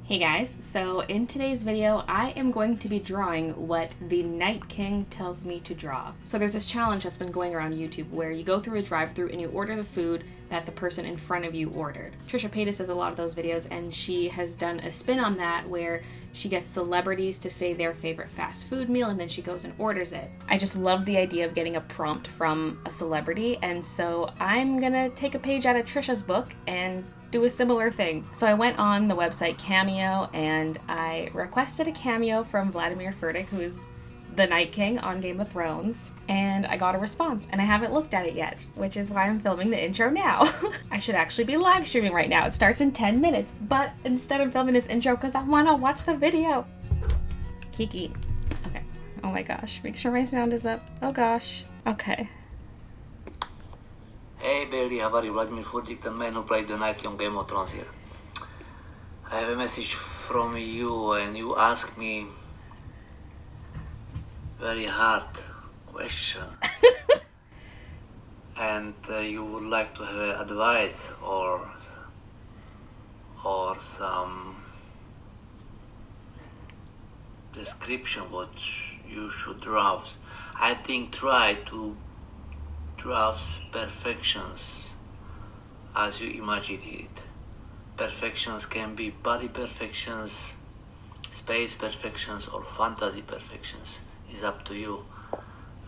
Hey guys, so in today's video, I am going to be drawing what the Night King tells me to draw. So there's this challenge that's been going around YouTube where you go through a drive-thru and you order the food that the person in front of you ordered. Trisha Paytas does a lot of those videos, and she has done a spin on that where she gets celebrities to say their favorite fast food meal and then she goes and orders it. I just love the idea of getting a prompt from a celebrity, and so I'm gonna take a page out of Trisha's book and do a similar thing. So I went on the website Cameo and I requested a cameo from Vladimir Furtick, who is the Night King on Game of Thrones, and I got a response, and I haven't looked at it yet, which is why I'm filming the intro now. I should actually be live streaming right now. It starts in 10 minutes, but instead I'm filming this intro because I want to watch the video. Kiki. Okay. Oh my gosh. Make sure my sound is up. Oh gosh. Okay. Hey Baylee, how are you? Vladimir Furtick, the man who played the Night King on Game of Thrones here. I have a message from you, and you asked me very hard question. And you would like to have advice or some description what you should draw. I think try to drafts perfections as you imagine it. Perfections can be body perfections, space perfections, or fantasy perfections. It's up to you.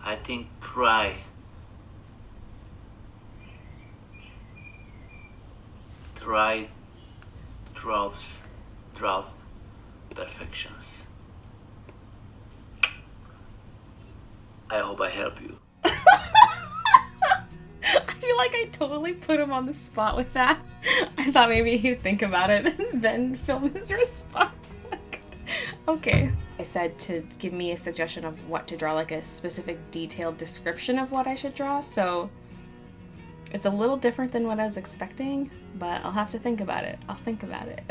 I think try draft perfections. I hope I help you. I feel like I totally put him on the spot with that. I thought maybe he'd think about it and then film his response. Okay. I said to give me a suggestion of what to draw, like a specific detailed description of what I should draw, so it's a little different than what I was expecting, but I'll have to think about it. I'll think about it.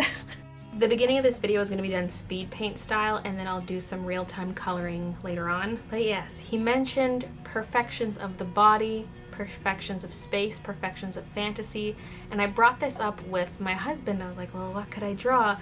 The beginning of this video is going to be done speed paint style, and then I'll do some real-time coloring later on. But yes, he mentioned perfections of the body, perfections of space, perfections of fantasy, and I brought this up with my husband. I was like, well, what could I draw?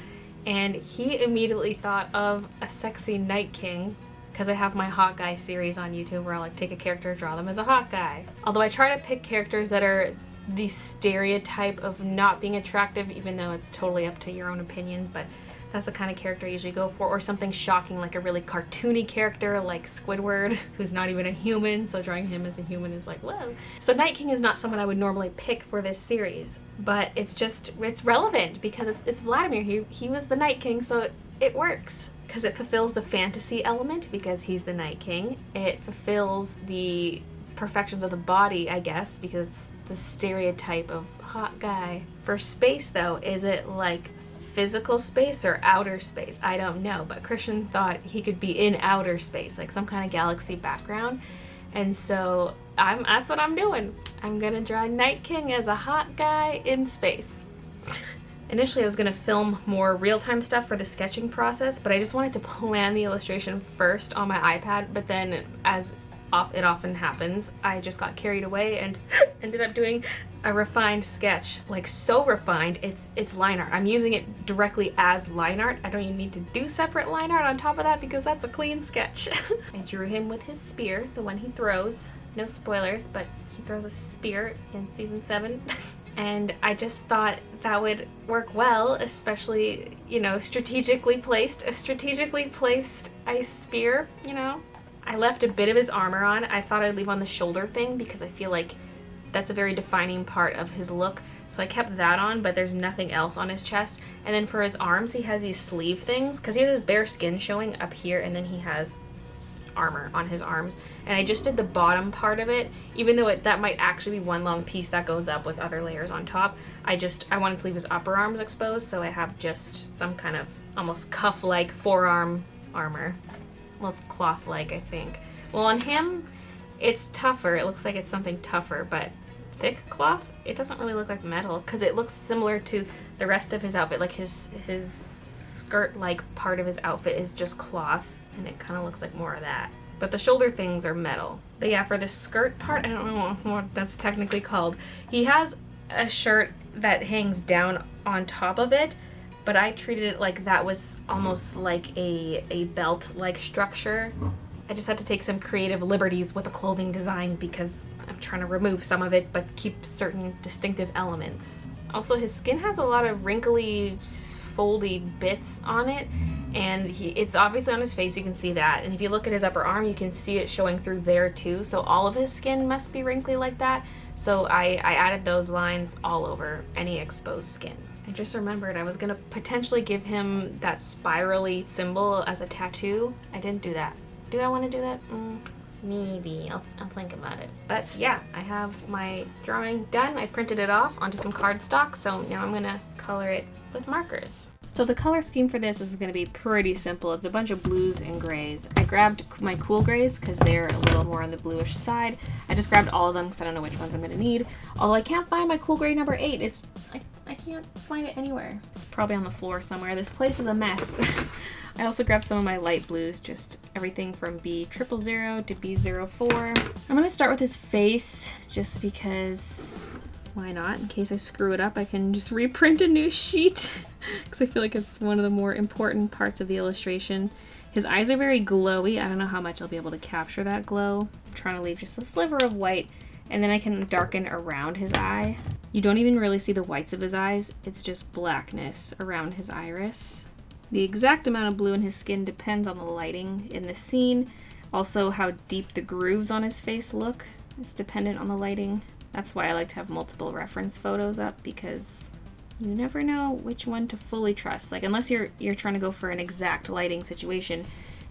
And he immediately thought of a sexy Night King, because I have my hot guy series on YouTube where I'll like take a character, draw them as a hot guy. Although I try to pick characters that are the stereotype of not being attractive, even though it's totally up to your own opinions, but that's the kind of character I usually go for. Or something shocking, like a really cartoony character like Squidward, who's not even a human, so drawing him as a human is like, whoa. So Night King is not someone I would normally pick for this series, but it's relevant because it's Vladimir. He was the Night King, so it works. Because it fulfills the fantasy element because he's the Night King. It fulfills the perfections of the body, I guess, because it's the stereotype of hot guy. For space though, is it like physical space or outer space? I don't know, but Christian thought he could be in outer space, like some kind of galaxy background. And so that's what I'm doing. I'm gonna draw Night King as a hot guy in space. Initially I was going to film more real-time stuff for the sketching process, but I just wanted to plan the illustration first on my iPad, but then as it often happens, I just got carried away and ended up doing a refined sketch. Like so refined, it's line art. I'm using it directly as line art. I don't even need to do separate line art on top of that because that's a clean sketch. I drew him with his spear, the one he throws. No spoilers, but he throws a spear in season 7. And I just thought that would work well, especially, you know, strategically placed ice spear, you know. I left a bit of his armor on. I thought I'd leave on the shoulder thing because I feel like that's a very defining part of his look. So I kept that on, but there's nothing else on his chest. And then for his arms, he has these sleeve things because he has his bare skin showing up here, and then he has armor on his arms, and I just did the bottom part of it, even though that might actually be one long piece that goes up with other layers on top. I wanted to leave his upper arms exposed, so I have just some kind of almost cuff-like forearm armor. Well, it's cloth-like, I think. Well, on him, it's tougher. It looks like it's something tougher, but thick cloth? It doesn't really look like metal, because it looks similar to the rest of his outfit. Like his skirt-like part of his outfit is just cloth, and it kind of looks like more of that. But the shoulder things are metal. But yeah, for the skirt part, I don't know what that's technically called. He has a shirt that hangs down on top of it, but I treated it like that was almost like a belt-like structure. I just had to take some creative liberties with a clothing design because I'm trying to remove some of it but keep certain distinctive elements. Also, his skin has a lot of wrinkly, foldy bits on it, and it's obviously on his face, you can see that. And if you look at his upper arm, you can see it showing through there too. So all of his skin must be wrinkly like that. So I added those lines all over any exposed skin. I just remembered I was gonna potentially give him that spirally symbol as a tattoo. I didn't do that. Do I want to do that? Maybe. I'll think about it. But yeah, I have my drawing done. I printed it off onto some cardstock, so now I'm gonna color it with markers. So the color scheme for this is going to be pretty simple. It's a bunch of blues and grays. I grabbed my cool grays because they're a little more on the bluish side. I just grabbed all of them because I don't know which ones I'm going to need. Although I can't find my cool gray number 8. I can't find it anywhere. It's probably on the floor somewhere. This place is a mess. I also grabbed some of my light blues, just everything from B000 to B04. I'm going to start with his face just because... why not? In case I screw it up, I can just reprint a new sheet because I feel like it's one of the more important parts of the illustration. His eyes are very glowy. I don't know how much I'll be able to capture that glow. I'm trying to leave just a sliver of white, and then I can darken around his eye. You don't even really see the whites of his eyes. It's just blackness around his iris. The exact amount of blue in his skin depends on the lighting in the scene. Also, how deep the grooves on his face look is dependent on the lighting. That's why I like to have multiple reference photos up, because you never know which one to fully trust. Like, unless you're trying to go for an exact lighting situation,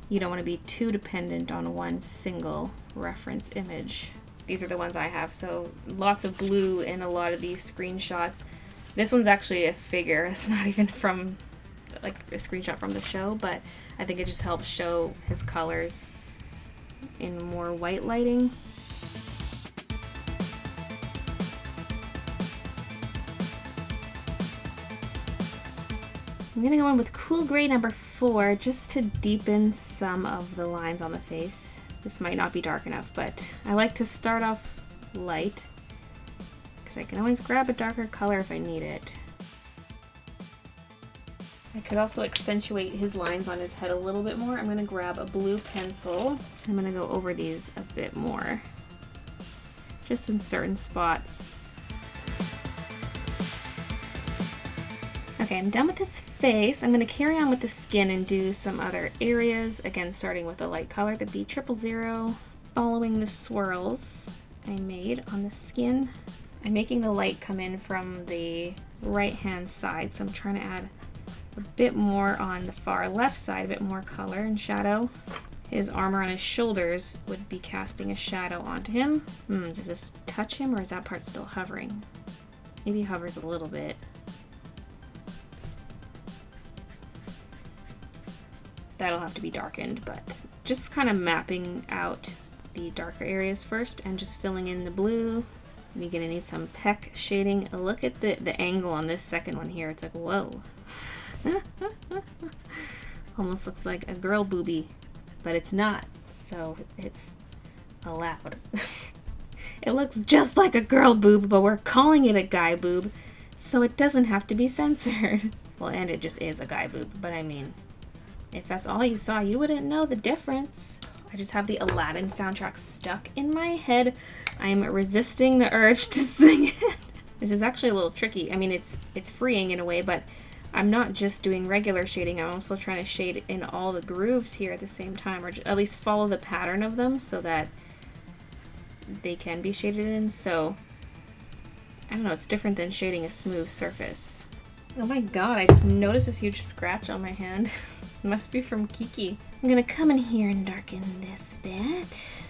you don't want to be too dependent on one single reference image. These are the ones I have, so lots of blue in a lot of these screenshots. This one's actually a figure. It's not even from, like, a screenshot from the show, but I think it just helps show his colors in more white lighting. I'm gonna go in with cool gray number 4 just to deepen some of the lines on the face. This might not be dark enough, but I like to start off light because I can always grab a darker color if I need it. I could also accentuate his lines on his head a little bit more. I'm gonna grab a blue pencil. I'm gonna go over these a bit more, just in certain spots. Okay, I'm done with his face. I'm going to carry on with the skin and do some other areas. Again, starting with a light color, the B000, following the swirls I made on the skin. I'm making the light come in from the right-hand side, so I'm trying to add a bit more on the far left side, a bit more color and shadow. His armor on his shoulders would be casting a shadow onto him. Does this touch him, or is that part still hovering? Maybe it hovers a little bit. That'll have to be darkened, but just kind of mapping out the darker areas first and just filling in the blue. We're gonna need some peck shading. Look at the angle on this second one here. It's like, whoa. Almost looks like a girl boobie, but it's not, so it's allowed. It looks just like a girl boob, but we're calling it a guy boob, so it doesn't have to be censored. Well, and it just is a guy boob, but I mean, if that's all you saw, you wouldn't know the difference. I just have the Aladdin soundtrack stuck in my head. I'm resisting the urge to sing it. This is actually a little tricky. I mean, it's freeing in a way, but I'm not just doing regular shading. I'm also trying to shade in all the grooves here at the same time, or at least follow the pattern of them so that they can be shaded in. So, I don't know, it's different than shading a smooth surface. Oh my god, I just noticed this huge scratch on my hand. Must be from Kiki. I'm gonna come in here and darken this bit.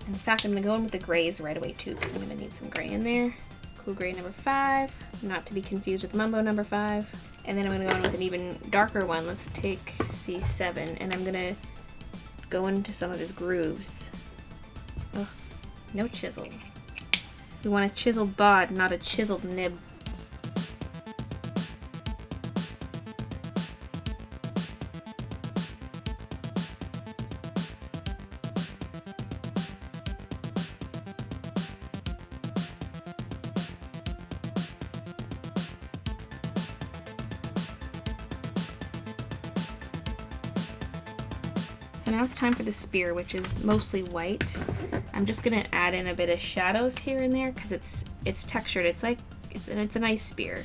In fact, I'm gonna go in with the grays right away too, because I'm gonna need some gray in there. Cool gray number 5, not to be confused with Mumbo number 5. And then I'm gonna go in with an even darker one. Let's take C7, and I'm gonna go into some of his grooves. Ugh, no chisel. We want a chiseled bod, not a chiseled nib. So now it's time for the spear, which is mostly white. I'm just gonna add in a bit of shadows here and there because it's textured. It's a nice spear.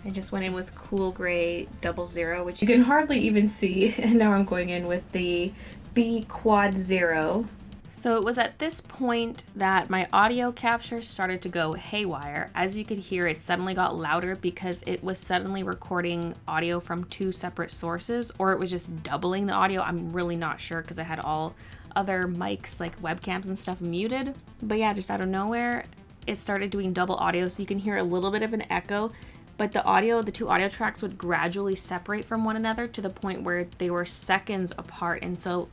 I just went in with cool gray 00, which you can hardly even see. And now I'm going in with the B quad 0. So it was at this point that my audio capture started to go haywire. As you could hear, it suddenly got louder because it was suddenly recording audio from 2 separate sources, or it was just doubling the audio. I'm really not sure because I had all other mics like webcams and stuff muted. But yeah, just out of nowhere, it started doing double audio, so you can hear a little bit of an echo. But the 2 audio tracks would gradually separate from one another to the point where they were seconds apart. And so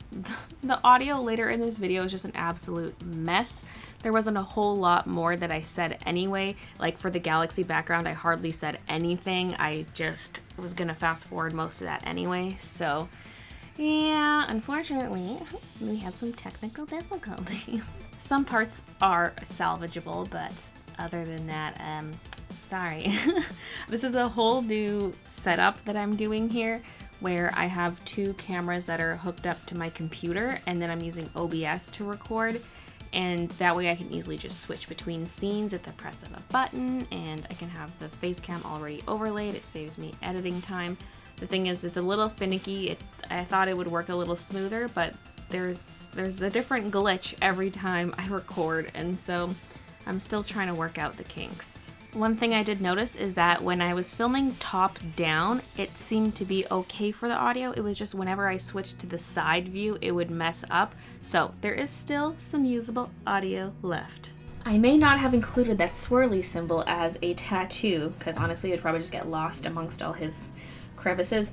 the audio later in this video is just an absolute mess. There wasn't a whole lot more that I said anyway. Like for the galaxy background, I hardly said anything. I just was gonna fast forward most of that anyway. So yeah, unfortunately, we had some technical difficulties. Some parts are salvageable, but other than that, sorry. This is a whole new setup that I'm doing here where I have 2 cameras that are hooked up to my computer, and then I'm using OBS to record, and that way I can easily just switch between scenes at the press of a button, and I can have the face cam already overlaid. It saves me editing time. The thing is, it's a little finicky. I thought it would work a little smoother, but there's a different glitch every time I record, and so I'm still trying to work out the kinks. One thing I did notice is that when I was filming top down, it seemed to be okay for the audio. It was just whenever I switched to the side view, it would mess up. So there is still some usable audio left. I may not have included that swirly symbol as a tattoo, because honestly it would probably just get lost amongst all his crevices,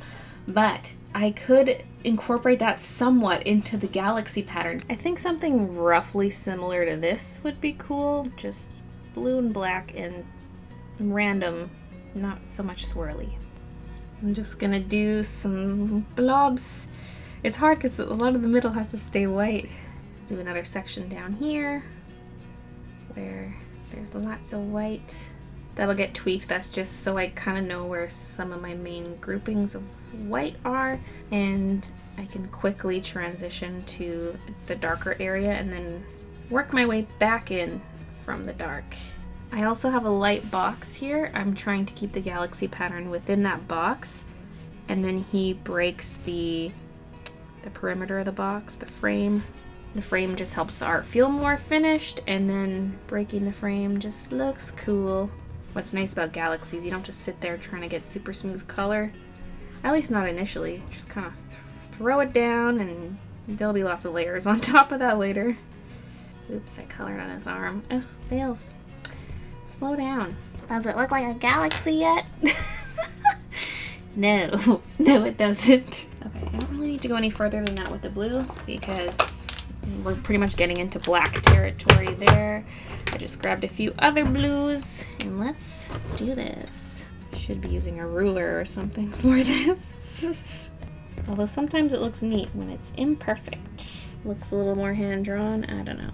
but I could incorporate that somewhat into the galaxy pattern. I think something roughly similar to this would be cool, just blue and black and random, not so much swirly. I'm just gonna do some blobs. It's hard because a lot of the middle has to stay white. Do another section down here where there's lots of white. That'll get tweaked. That's just so I kind of know where some of my main groupings of white are, and I can quickly transition to the darker area and then work my way back in from the dark. I also have a light box here. I'm trying to keep the galaxy pattern within that box, and then he breaks the perimeter of the box, the frame. The frame just helps the art feel more finished, and then breaking the frame just looks cool. What's nice about galaxies, you don't just sit there trying to get super smooth color. At least not initially. Just kind of throw it down, and there'll be lots of layers on top of that later. Oops, I colored on his arm. Ugh, fails. Slow down. Does it look like a galaxy yet? No, it doesn't. Okay, I don't really need to go any further than that with the blue because we're pretty much getting into black territory there. I just grabbed a few other blues and let's do this. Should be using a ruler or something for this. Although sometimes it looks neat when it's imperfect. Looks a little more hand-drawn, I don't know.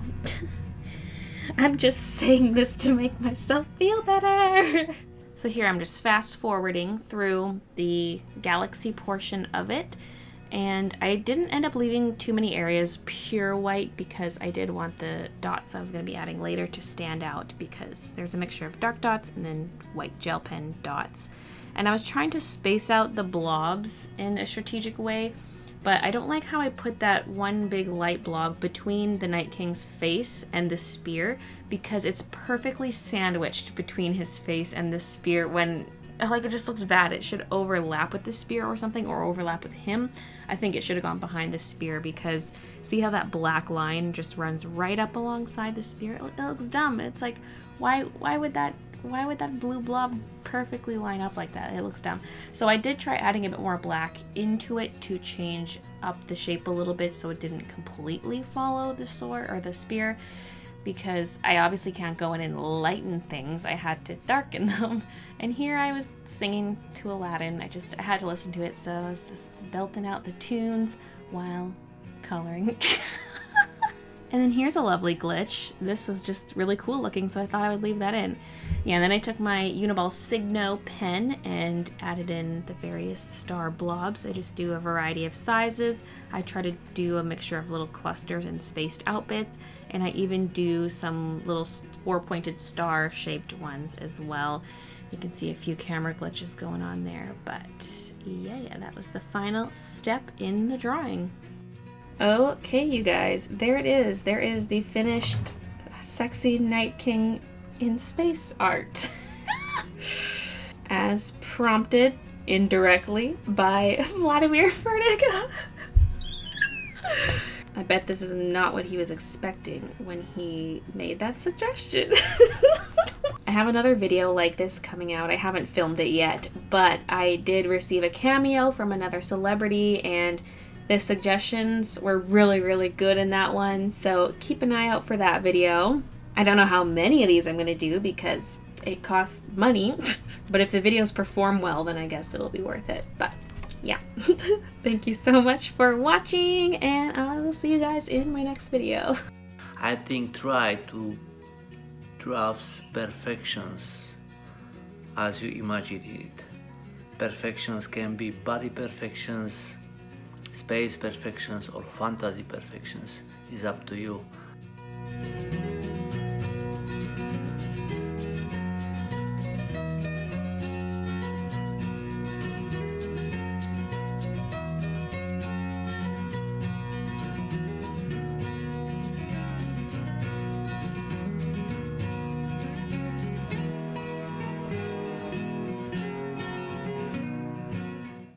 I'm just saying this to make myself feel better. So here I'm just fast forwarding through the galaxy portion of it, and I didn't end up leaving too many areas pure white because I did want the dots I was going to be adding later to stand out, because there's a mixture of dark dots and then white gel pen dots. And I was trying to space out the blobs in a strategic way, but I don't like how I put that one big light blob between the Night King's face and the spear, because it's perfectly sandwiched between his face and the spear when, like, it just looks bad. It should overlap with the spear or something, or overlap with him. I think it should have gone behind the spear, because see how that black line just runs right up alongside the spear? It looks dumb. It's like, why would that blue blob perfectly line up like that? It looks dumb. So I did try adding a bit more black into it to change up the shape a little bit so it didn't completely follow the sword or the spear, because I obviously can't go in and lighten things. I had to darken them. And here I was singing to Aladdin. I had to listen to it, so I was just belting out the tunes while coloring. And then here's a lovely glitch. This was just really cool looking, so I thought I would leave that in. Yeah, and then I took my Uniball Signo pen and added in the various star blobs. I just do a variety of sizes. I try to do a mixture of little clusters and spaced out bits, and I even do some little four-pointed star-shaped ones as well. You can see a few camera glitches going on there, but yeah, that was the final step in the drawing. Okay, you guys, there it is. There is the finished sexy Night King in space art. As prompted indirectly by Vladimir Vertiga. I bet this is not what he was expecting when he made that suggestion. I have another video like this coming out. I haven't filmed it yet, but I did receive a cameo from another celebrity, and the suggestions were really, really good in that one, so keep an eye out for that video. I don't know how many of these I'm going to do because it costs money, but if the videos perform well, then I guess it'll be worth it. But yeah, thank you so much for watching, and I will see you guys in my next video. I think try to draft perfections as you imagine it. Perfections can be body perfections, space perfections, or fantasy perfections. It's up to you.